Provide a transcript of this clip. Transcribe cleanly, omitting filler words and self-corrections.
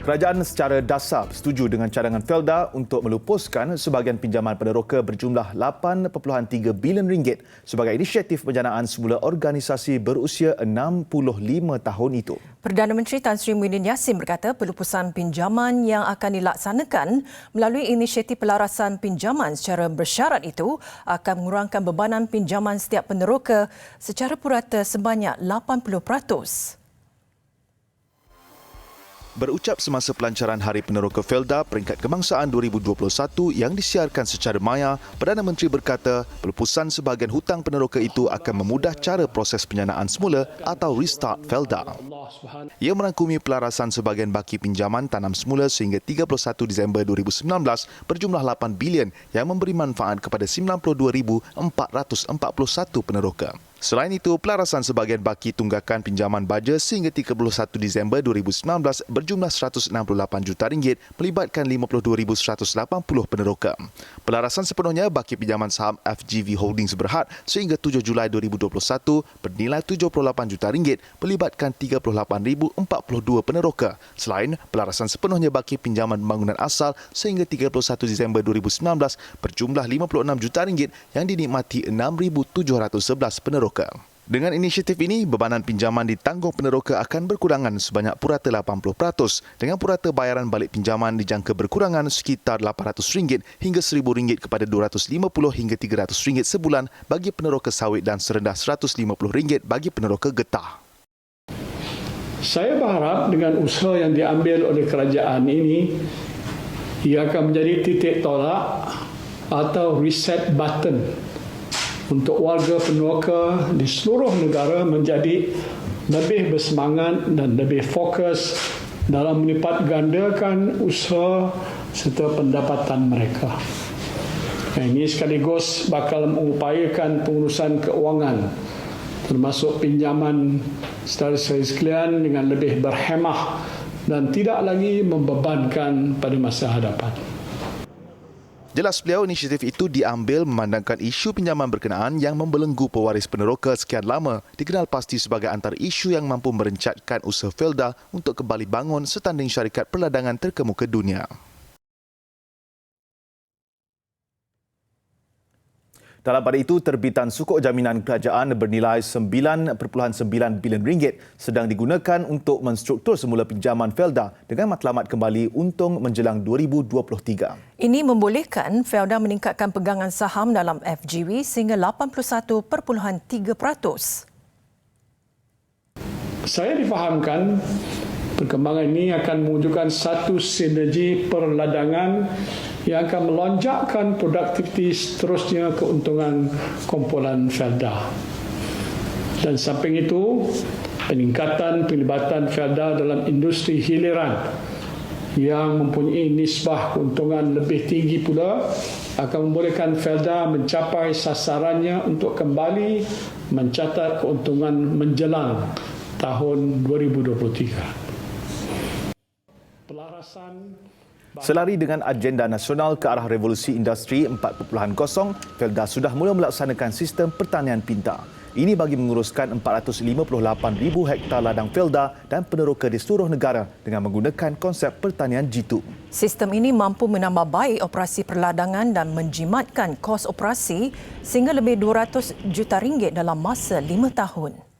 Kerajaan secara dasar setuju dengan cadangan Felda untuk melupuskan sebahagian pinjaman peneroka berjumlah 8.3 bilion ringgit sebagai inisiatif penjanaan semula organisasi berusia 65 tahun itu. Perdana Menteri Tan Sri Muhyiddin Yassin berkata pelupusan pinjaman yang akan dilaksanakan melalui inisiatif pelarasan pinjaman secara bersyarat itu akan mengurangkan bebanan pinjaman setiap peneroka secara purata sebanyak 80%. Berucap semasa pelancaran Hari Peneroka Felda Peringkat Kebangsaan 2021 yang disiarkan secara maya, Perdana Menteri berkata pelupusan sebahagian hutang peneroka itu akan memudah cara proses penjanaan semula atau restart Felda. Ia merangkumi pelarasan sebahagian baki pinjaman tanam semula sehingga 31 Disember 2019 berjumlah 8 bilion yang memberi manfaat kepada 92,441 peneroka. Selain itu, pelarasan sebahagian baki tunggakan pinjaman baja sehingga 31 Disember 2019 berjumlah 168 juta ringgit melibatkan 52,180 peneroka. Pelarasan sepenuhnya baki pinjaman saham FGV Holdings Berhad sehingga 7 Julai 2021 bernilai 78 juta ringgit melibatkan 38,042 peneroka. Selain pelarasan sepenuhnya baki pinjaman pembangunan asal sehingga 31 Disember 2019 berjumlah 56 juta ringgit yang dinikmati 6,711 peneroka. Dengan inisiatif ini, bebanan pinjaman ditanggung peneroka akan berkurangan sebanyak purata 80% dengan purata bayaran balik pinjaman dijangka berkurangan sekitar RM800 hingga RM1,000 kepada RM250 hingga RM300 sebulan bagi peneroka sawit dan serendah RM150 bagi peneroka getah. Saya berharap dengan usaha yang diambil oleh kerajaan ini, ia akan menjadi titik tolak atau reset button untuk warga peneroka di seluruh negara menjadi lebih bersemangat dan lebih fokus dalam melipat gandakan usaha serta pendapatan mereka. Ini sekaligus bakal mengupayakan pengurusan keuangan termasuk pinjaman secara sekalian dengan lebih berhemah dan tidak lagi membebankan pada masa hadapan. Jelas beliau, inisiatif itu diambil memandangkan isu pinjaman berkenaan yang membelenggu pewaris peneroka sekian lama dikenal pasti sebagai antara isu yang mampu merencatkan usaha Felda untuk kembali bangun setanding syarikat perladangan terkemuka dunia. Dalam pada itu, terbitan sukuk jaminan kerajaan bernilai 9.9 bilion ringgit sedang digunakan untuk menstruktur semula pinjaman Felda dengan matlamat kembali untung menjelang 2023. Ini membolehkan Felda meningkatkan pegangan saham dalam FGV sehingga 81.3%. Saya difahamkan perkembangan ini akan mewujudkan satu sinergi perladangan yang akan melonjakkan produktiviti seterusnya keuntungan kumpulan Felda. Dan samping itu, peningkatan pelibatan Felda dalam industri hiliran yang mempunyai nisbah keuntungan lebih tinggi pula akan membolehkan Felda mencapai sasarannya untuk kembali mencatat keuntungan menjelang tahun 2023. Selari dengan agenda nasional ke arah revolusi industri 4.0, Felda sudah mula melaksanakan sistem pertanian pintar. Ini bagi menguruskan 458,000 hektar ladang Felda dan peneroka di seluruh negara dengan menggunakan konsep pertanian jitu. Sistem ini mampu menambah baik operasi perladangan dan menjimatkan kos operasi sehingga lebih RM200 juta dalam masa 5 tahun.